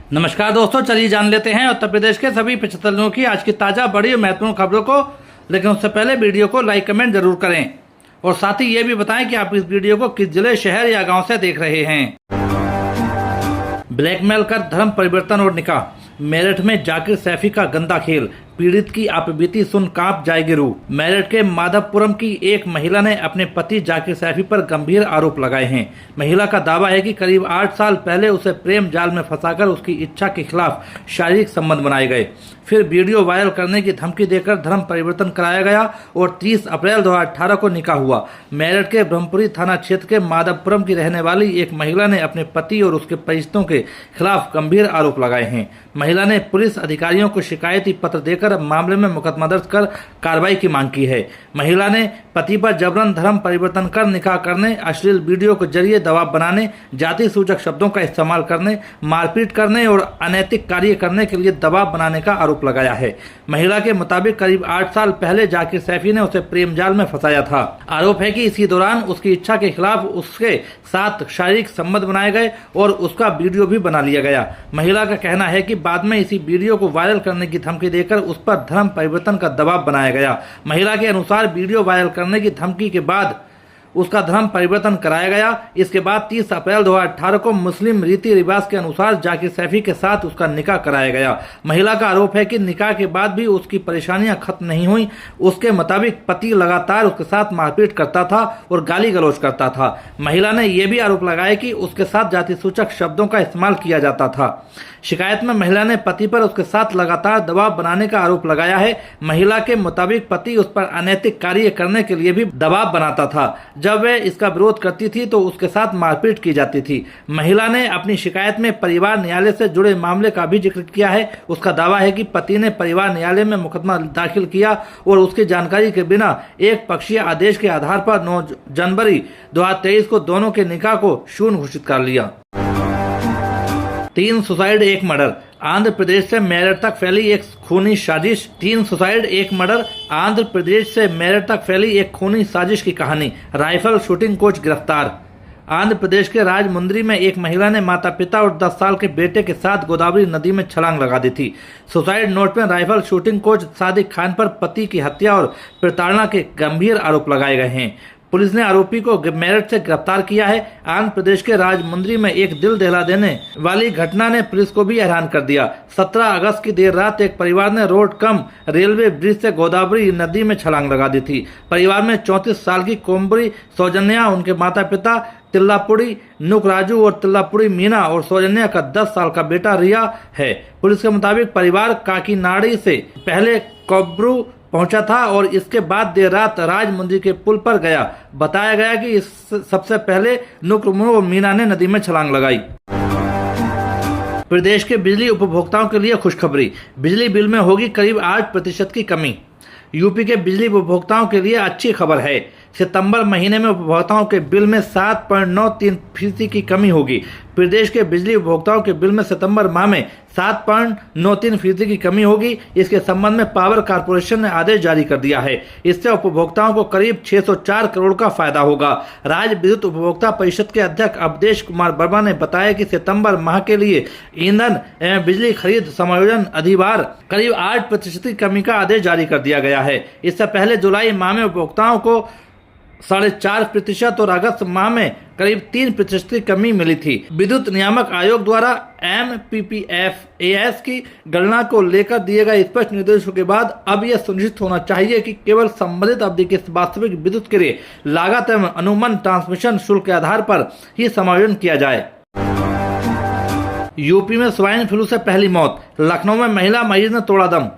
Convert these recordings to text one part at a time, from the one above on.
नमस्कार दोस्तों, चलिए जान लेते हैं उत्तर प्रदेश के सभी 75 जिलों की आज की ताज़ा बड़ी और महत्वपूर्ण खबरों को। लेकिन उससे पहले वीडियो को लाइक कमेंट जरूर करें और साथ ही ये भी बताएं कि आप इस वीडियो को किस जिले, शहर या गांव से देख रहे हैं। ब्लैकमेल कर धर्म परिवर्तन और निकाह, मेरठ में जाकिर सैफी का गंदा खेल, पीड़ित की आपबीती सुन कांप जाएगी रूह। मेरठ के माधवपुरम की एक महिला ने अपने पति जाकिर सैफी पर गंभीर आरोप लगाए हैं। महिला का दावा है कि करीब 8 साल पहले उसे प्रेम जाल में फंसाकर उसकी इच्छा के खिलाफ शारीरिक संबंध बनाए गए, फिर वीडियो वायरल करने की धमकी देकर धर्म परिवर्तन कराया गया और 30 अप्रैल 2018 को निकाह हुआ। मेरठ के ब्रह्मपुरी थाना क्षेत्र के माधवपुरम की रहने वाली एक महिला ने अपने पति और उसके परिचितों के खिलाफ गंभीर आरोप लगाए हैं। महिला ने पुलिस अधिकारियों को शिकायती पत्र देकर मामले में मुकदमा दर्ज कर कार्रवाई की मांग की है। महिला ने पति पर जबरन धर्म परिवर्तन कर निकाह करने, अश्लील वीडियो के जरिए दबाव बनाने, जाति सूचक शब्दों का इस्तेमाल करने, मारपीट करने और अनैतिक कार्य करने के लिए दबाव बनाने का आरोप लगाया है। महिला के मुताबिक करीब 8 साल पहले जाकिर सैफी ने उसे प्रेम जाल में फंसाया था। आरोप है कि इसी दौरान उसकी इच्छा के खिलाफ उसके साथ शारीरिक संबंध बनाए गए और उसका वीडियो भी बना लिया गया। महिला का कहना है कि बाद में इसी वीडियो को वायरल करने की धमकी देकर उस पर धर्म परिवर्तन का दबाव बनाया गया। महिला के अनुसार वीडियो वायरल करने की धमकी के बाद उसका धर्म परिवर्तन कराया गया। इसके बाद 30 अप्रैल 2018 को मुस्लिम रीति रिवाज के अनुसार जाकिर सैफी के साथ उसका निकाह कराया गया। महिला का आरोप है कि निकाह के बाद भी उसकी परेशानियां खत्म नहीं हुई। उसके मुताबिक पति लगातार उसके साथ मारपीट करता था और गाली गलौज करता था। महिला ने यह भी आरोप लगाया कि उसके साथ जाति सूचक शब्दों का इस्तेमाल किया जाता था। शिकायत में महिला ने पति पर उसके साथ लगातार दबाव बनाने का आरोप लगाया है। महिला के मुताबिक पति उस पर अनैतिक कार्य करने के लिए भी दबाव बनाता था। जब वह इसका विरोध करती थी तो उसके साथ मारपीट की जाती थी। महिला ने अपनी शिकायत में परिवार न्यायालय से जुड़े मामले का भी जिक्र किया है। उसका दावा है कि पति ने परिवार न्यायालय में मुकदमा दाखिल किया और उसकी जानकारी के बिना एक पक्षीय आदेश के आधार पर 9 जनवरी 2023 को दोनों के निकाह को शून्य घोषित कर लिया। 3 सुसाइड 1 मर्डर, आंध्र प्रदेश से मेरठ तक फैली एक खूनी साजिश। 3 सुसाइड 1 मर्डर, आंध्र प्रदेश से मेरठ तक फैली एक खूनी साजिश की कहानी। राइफल शूटिंग कोच गिरफ्तार। आंध्र प्रदेश के राजमुंद्री में एक महिला ने माता पिता और 10 साल के बेटे के साथ गोदावरी नदी में छलांग लगा दी थी। सुसाइड नोट में rifle shooting coach Sadiq Khan पर पति की हत्या और प्रताड़ना के गंभीर आरोप लगाए गए हैं। पुलिस ने आरोपी को मेरठ से गिरफ्तार किया है। आंध्र प्रदेश के राजमुंद्री में एक दिल दहला देने वाली घटना ने पुलिस को भी हैरान कर दिया। 17 अगस्त की देर रात एक परिवार ने रोड कम रेलवे ब्रिज से गोदावरी नदी में छलांग लगा दी थी। परिवार में 34 साल की कोम्बरी सौजन्या, उनके माता पिता तिल्लापुड़ी नुक राजू और तिल्लापुड़ी मीना और सौजन्या का 10 साल का बेटा रिया है। पुलिस के मुताबिक परिवार काकीनाड़ी से पहले कोब्रू पहुंचा था और इसके बाद देर रात राजमुंद्री के पुल पर गया। बताया गया कि इस सबसे पहले नुक्रमो और मीना ने नदी में छलांग लगाई। प्रदेश के बिजली उपभोक्ताओं के लिए खुशखबरी, बिजली बिल में होगी करीब 8% की कमी। यूपी के बिजली उपभोक्ताओं के लिए अच्छी खबर है। सितंबर महीने में उपभोक्ताओं के बिल में 7.93% की कमी होगी। प्रदेश के बिजली उपभोक्ताओं के बिल में सितंबर माह में 7.93% की कमी होगी। इसके संबंध में पावर कारपोरेशन ने आदेश जारी कर दिया है। इससे उपभोक्ताओं को करीब 604 करोड़ का फायदा होगा। राज्य विद्युत उपभोक्ता परिषद के अध्यक्ष अवधेश कुमार वर्मा ने बताया कि सितंबर माह के लिए ईंधन एवं बिजली खरीद समायोजन अधिभार करीब 8% की कमी का आदेश जारी कर दिया गया है। इससे पहले जुलाई माह में उपभोक्ताओं को 4.5% और अगस्त माह में करीब 3% की कमी मिली थी। विद्युत नियामक आयोग द्वारा MPPFAS की गणना को लेकर दिए गए स्पष्ट निर्देशों के बाद अब यह सुनिश्चित होना चाहिए कि केवल संबंधित अवधि के वास्तविक विद्युत के लिए लागत एवं अनुमान ट्रांसमिशन शुल्क के आधार पर ही समायोजन किया जाए। यूपी में स्वाइन फ्लू से पहली मौत, लखनऊ में महिला मरीज ने तोड़ा दम।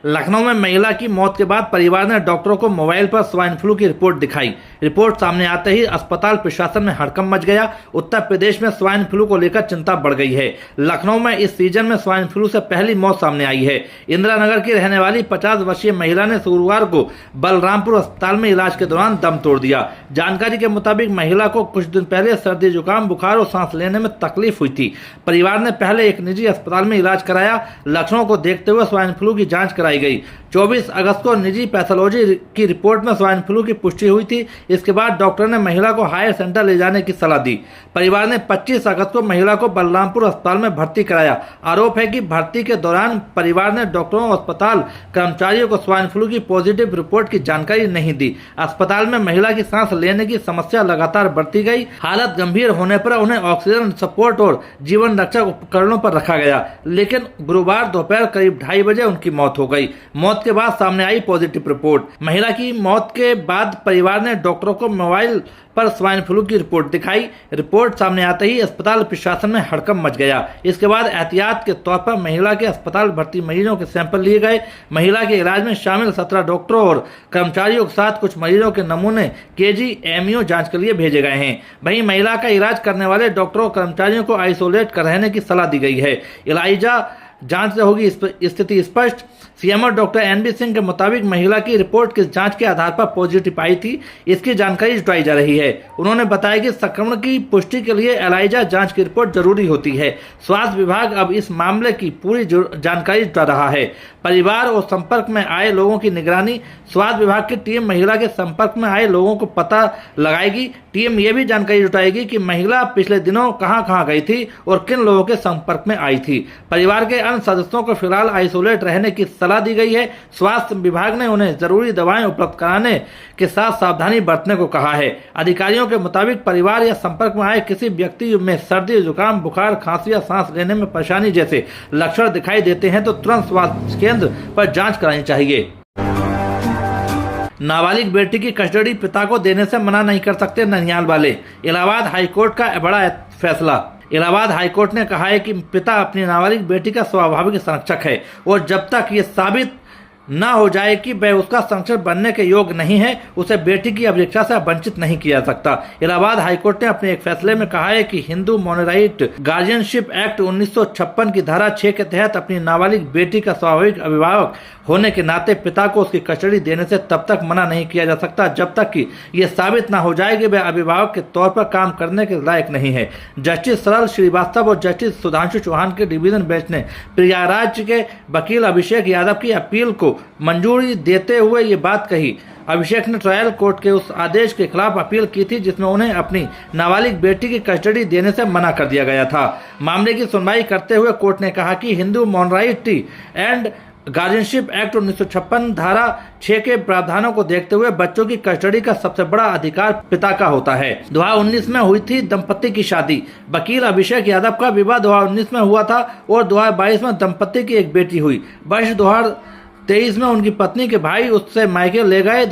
लखनऊ में महिला की मौत के बाद परिवार ने डॉक्टरों को मोबाइल पर स्वाइन फ्लू की रिपोर्ट दिखाई। रिपोर्ट सामने आते ही अस्पताल प्रशासन में हड़कंप मच गया। उत्तर प्रदेश में स्वाइन फ्लू को लेकर चिंता बढ़ गई है। लखनऊ में इस सीजन में स्वाइन फ्लू से पहली मौत सामने आई है। इंदिरा नगर की रहने वाली 50 वर्षीय महिला ने शुक्रवार को बलरामपुर अस्पताल में इलाज के दौरान दम तोड़ दिया। जानकारी के मुताबिक महिला को कुछ दिन पहले सर्दी, जुकाम, बुखार और सांस लेने में तकलीफ हुई थी। परिवार ने पहले एक निजी अस्पताल में इलाज कराया। लक्षणों को देखते हुए स्वाइन फ्लू की जांच कराई गई। 24 अगस्त को निजी पैथोलॉजी की रिपोर्ट में स्वाइन फ्लू की पुष्टि हुई थी। इसके बाद डॉक्टर ने महिला को हायर सेंटर ले जाने की सलाह दी। परिवार ने 25 अगस्त को महिला को बलरामपुर अस्पताल में भर्ती कराया। आरोप है कि भर्ती के दौरान परिवार ने डॉक्टरों और अस्पताल कर्मचारियों को स्वाइन फ्लू की पॉजिटिव रिपोर्ट की जानकारी नहीं दी। अस्पताल में महिला की सांस लेने की समस्या लगातार बढ़ती गई। हालत गंभीर होने पर उन्हें ऑक्सीजन सपोर्ट और जीवन रक्षक उपकरणों पर रखा गया, लेकिन गुरुवार दोपहर करीब 2:30 बजे उनकी मौत हो गई। मौत के बाद सामने आई पॉजिटिव रिपोर्ट। महिला की मौत के बाद परिवार ने डॉक्टरों को मोबाइल पर स्वाइन फ्लू की रिपोर्ट दिखाई। रिपोर्ट सामने आते ही अस्पताल प्रशासन में हड़कंप मच गया। इसके बाद एहतियात के तौर पर महिला के अस्पताल भर्ती मरीजों के सैंपल लिए गए। महिला के इलाज में शामिल 17 डॉक्टरों और कर्मचारियों के साथ कुछ मरीजों के नमूने KGMU जांच के लिए भेजे गए हैं। वहीं महिला का इलाज करने वाले डॉक्टरों और कर्मचारियों को आइसोलेट कर रहने की सलाह दी गई है। इलाइजा जांच से होगी स्थिति स्पष्ट। सीएमओ डॉक्टर NB सिंह के मुताबिक महिला की रिपोर्ट किस जांच के आधार पर पॉजिटिव आई थी, इसकी जानकारी जुटाई जा रही है। उन्होंने बताया कि संक्रमण की पुष्टि के लिए एलाइजा जांच की रिपोर्ट जरूरी होती है। स्वास्थ्य विभाग अब इस मामले की पूरी जानकारी जुटा रहा है। परिवार और संपर्क में आए लोगों की निगरानी। स्वास्थ्य विभाग की टीम महिला के संपर्क में आए लोगों को पता लगाएगी। टीम ये भी जानकारी जुटाएगी कि महिला पिछले दिनों कहां गई थी और किन लोगों के संपर्क में आई थी। परिवार के अन्य सदस्यों को फिलहाल आइसोलेट रहने की सलाह दी गई है। स्वास्थ्य विभाग ने उन्हें जरूरी दवाएं उपलब्ध कराने के साथ सावधानी बरतने को कहा है। अधिकारियों के मुताबिक परिवार या संपर्क में आए किसी व्यक्ति में सर्दी, जुकाम, बुखार, खांसी या सांस लेने में परेशानी जैसे लक्षण दिखाई देते हैं तो तुरंत स्वास्थ्य केंद्र पर जांच करानी चाहिए। नाबालिग बेटी की कस्टडी पिता को देने से मना नहीं कर सकते ननिहाल वाले। इलाहाबाद हाईकोर्ट का बड़ा फैसला। इलाहाबाद हाईकोर्ट ने कहा है कि पिता अपनी नाबालिग बेटी का स्वाभाविक संरक्षक है और जब तक ये साबित न हो जाए कि वह उसका संरक्षक बनने के योग्य नहीं है, उसे बेटी की अभिरक्षा से वंचित नहीं किया जा सकता। इलाहाबाद हाईकोर्ट ने अपने एक फैसले में कहा है कि हिंदू मोनोराइट गार्जियनशिप एक्ट 1956 की धारा 6 के तहत अपनी नाबालिग बेटी का स्वाभाविक अभिभावक होने के नाते पिता को उसकी कस्टडी देने से तब तक मना नहीं किया जा सकता जब तक कि यह साबित न हो जाए कि वह अभिभावक के तौर पर काम करने के लायक नहीं है। जस्टिस सरल श्रीवास्तव और जस्टिस सुधांशु चौहान के डिवीजन बेंच ने प्रयागराज के वकील अभिषेक यादव की अपील को मंजूरी देते हुए ये बात कही। अभिषेक ने ट्रायल कोर्ट के उस आदेश के खिलाफ अपील की थी जिसमें उन्हें अपनी नाबालिग बेटी की कस्टडी देने से मना कर दिया गया था। मामले की सुनवाई करते हुए कोर्ट ने कहा कि हिंदू मोनोराइटी एंड गार्जियनशिप एक्ट 1956 धारा 6 के प्रावधानों को देखते हुए बच्चों की कस्टडी का सबसे बड़ा अधिकार पिता का होता है। 2019 में हुई थी दंपति की शादी। वकील अभिषेक यादव का विवाह 2019 में हुआ था और 2022 में दंपति की एक बेटी हुई। वर्ष 2023 में उनकी पत्नी के भाई उससे मायके ले गए।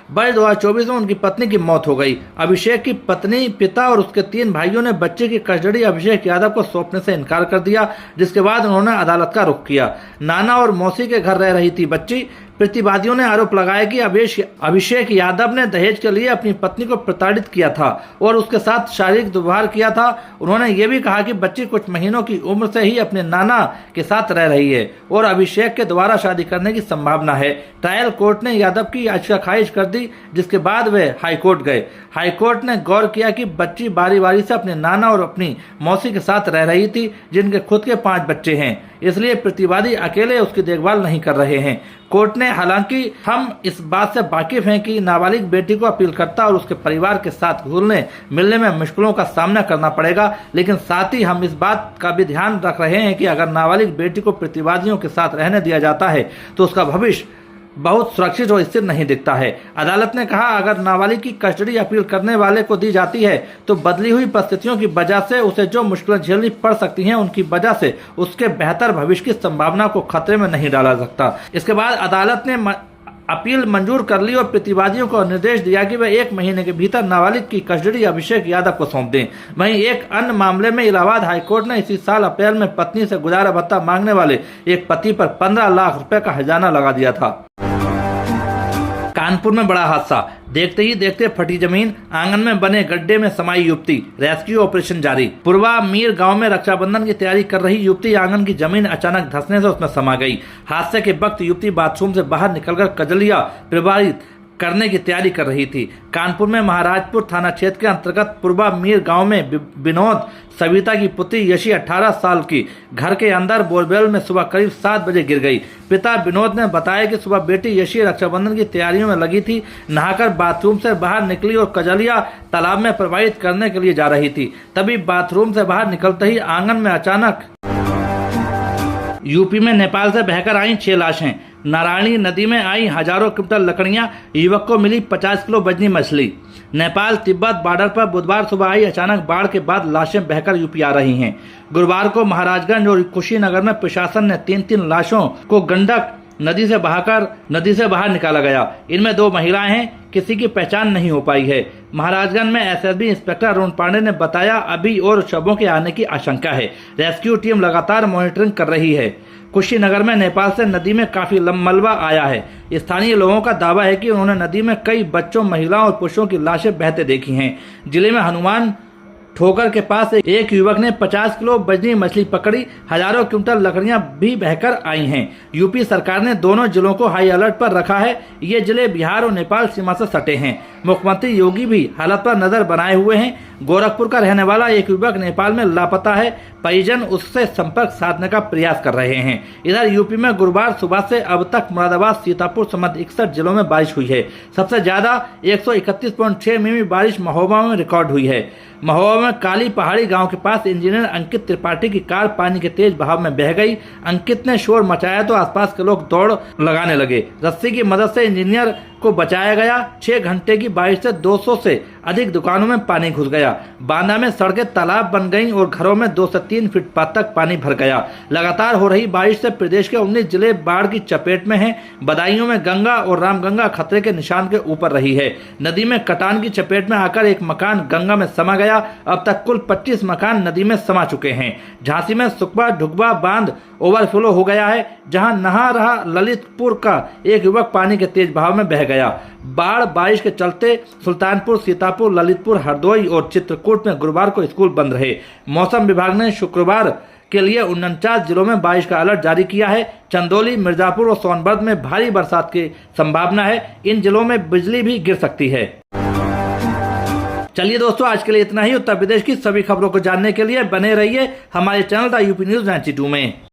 वर्ष 2024 में उनकी पत्नी की मौत हो गई। अभिषेक की पत्नी, पिता और उसके 3 भाइयों ने बच्चे की कस्टडी अभिषेक यादव को सौंपने से इनकार कर दिया, जिसके बाद उन्होंने अदालत का रुख किया। नाना और मौसी के घर रह रही थी बच्ची। प्रतिवादियों ने आरोप लगाया कि अभिषेक यादव ने दहेज के लिए अपनी पत्नी को प्रताड़ित किया था और उसके साथ शारीरिक दुर्व्यवहार किया था। उन्होंने ये भी कहा कि बच्ची कुछ महीनों की उम्र से ही अपने नाना के साथ रह रही है और अभिषेक के दोबारा शादी करने की संभावना है। ट्रायल कोर्ट ने यादव की याचिका खारिज कर दी, जिसके बाद वे हाईकोर्ट गए। हाईकोर्ट ने गौर किया कि बच्ची बारी बारी से अपने नाना और अपनी मौसी के साथ रह रही थी, जिनके खुद के 5 बच्चे हैं, इसलिए प्रतिवादी अकेले उसकी देखभाल नहीं कर रहे हैं। कोर्ट ने हालांकि हम इस बात से वाकिफ हैं कि नाबालिग बेटी को अपीलकर्ता और उसके परिवार के साथ घुलने मिलने में मुश्किलों का सामना करना पड़ेगा, लेकिन साथ ही हम इस बात का भी ध्यान रख रहे हैं कि अगर नाबालिग बेटी को प्रतिवादियों के साथ रहने दिया जाता है तो उसका भविष्य बहुत सुरक्षित और स्थिर नहीं दिखता है। अदालत ने कहा, अगर नाबालिग की कस्टडी अपील करने वाले को दी जाती है तो बदली हुई परिस्थितियों की वजह से उसे जो मुश्किलें झेलनी पड़ सकती हैं, उनकी वजह से उसके बेहतर भविष्य की संभावना को खतरे में नहीं डाला सकता। इसके बाद अदालत ने अपील मंजूर कर ली और प्रतिवादियों को निर्देश दिया कि वे 1 महीने के भीतर नाबालिग की कस्टडी अभिषेक यादव को सौंप दें। वहीं एक अन्य मामले में इलाहाबाद हाईकोर्ट ने इसी साल अप्रैल में पत्नी से गुजारा भत्ता मांगने वाले एक पति पर 15 लाख रुपए का हर्जाना लगा दिया था। कानपुर में बड़ा हादसा। देखते ही देखते फटी जमीन, आंगन में बने गड्ढे में समाई युवती। रेस्क्यू ऑपरेशन जारी। पूर्वा मीर गांव में रक्षाबंधन की तैयारी कर रही युवती आंगन की जमीन अचानक धंसने से उसमें समा गई। हादसे के वक्त युवती बाथरूम से बाहर निकलकर कजलिया प्रभावित करने की तैयारी कर रही थी। कानपुर में महाराजपुर थाना क्षेत्र के अंतर्गत पूर्वा मीर गांव में विनोद सविता की पुत्री यशी 18 साल की घर के अंदर बोरवेल में सुबह करीब 7 बजे गिर गई। पिता विनोद ने बताया कि सुबह बेटी यशी रक्षाबंधन की तैयारियों में लगी थी। नहाकर बाथरूम से बाहर निकली और कजलिया तालाब में प्रवाहित करने के लिए जा रही थी। तभी बाथरूम से बाहर निकलते ही आंगन में अचानक यूपी में नेपाल से बहकर आई 6 लाशें। नारायणी नदी में आई हजारों क्विंटल लकड़ियां, युवक को मिली 50 किलो बजनी मछली। नेपाल तिब्बत बॉर्डर पर बुधवार सुबह आई अचानक बाढ़ के बाद लाशें बहकर यूपी आ रही हैं। गुरुवार को महाराजगंज और कुशीनगर में प्रशासन ने 3 लाशों को गंडक नदी से बाहर निकाला गया। इनमें 2 महिलाएं हैं, किसी की पहचान नहीं हो पाई है। महाराजगंज में एसएसबी इंस्पेक्टर अरुण पांडे ने बताया, अभी और शवों के आने की आशंका है। रेस्क्यू टीम लगातार मॉनिटरिंग कर रही है। कुशीनगर में नेपाल से नदी में काफी मलबा आया है। स्थानीय लोगों का दावा है कि उन्होंने नदी में कई बच्चों, महिलाओं और पुरुषों की लाशें बहते देखी हैं। जिले में हनुमान ठोकर के पास एक युवक ने 50 किलो बजनी मछली पकड़ी। हजारों क्विंटल लकड़ियां भी बहकर आई हैं। यूपी सरकार ने दोनों जिलों को हाई अलर्ट पर रखा है। ये जिले बिहार और नेपाल सीमा से सटे हैं। मुख्यमंत्री योगी भी हालत पर नजर बनाए हुए हैं। गोरखपुर का रहने वाला एक युवक नेपाल में लापता है। परिजन उससे संपर्क साधने का प्रयास कर रहे हैं। इधर यूपी में गुरुवार सुबह से अब तक मुरादाबाद, सीतापुर समेत 61 जिलों में बारिश हुई है। सबसे ज्यादा 131.6 मिमी बारिश महोबा में रिकॉर्ड हुई है। महोबा में काली पहाड़ी गांव के पास इंजीनियर अंकित त्रिपाठी की कार पानी के तेज बहाव में बह गई। अंकित ने शोर मचाया तो आसपास के लोग दौड़ लगाने लगे। रस्सी की मदद से इंजीनियर को बचाया गया। 6 घंटे की बारिश से 200 से अधिक दुकानों में पानी घुस गया। बांदा में सड़कें तालाब बन गईं और घरों में 2 से 3 फीट तक पानी भर गया। लगातार हो रही बारिश से प्रदेश के 19 जिले बाढ़ की चपेट में हैं। बदायूं में गंगा और रामगंगा खतरे के निशान के ऊपर रही है। नदी में कटान की चपेट में आकर एक मकान गंगा में समा गया। अब तक कुल 25 मकान नदी में समा चुके हैं। झांसी में सुकबा ढुकबा बांध ओवरफ्लो हो गया है, जहां नहा रहा ललितपुर का एक युवक पानी के तेज बहाव में बह गया। बाढ़ बारिश के चलते सुल्तानपुर, सीतापुर, ललितपुर, हरदोई और चित्रकूट में गुरुवार को स्कूल बंद रहे। मौसम विभाग ने शुक्रवार के लिए 49 जिलों में बारिश का अलर्ट जारी किया है। चंदौली, मिर्जापुर और सोनभद्र में भारी बरसात की संभावना है। इन जिलों में बिजली भी गिर सकती है। चलिए दोस्तों, आज के लिए इतना ही। उत्तर प्रदेश की सभी खबरों को जानने के लिए बने रहिए हमारे चैनल द यूपी न्यूज 92 में।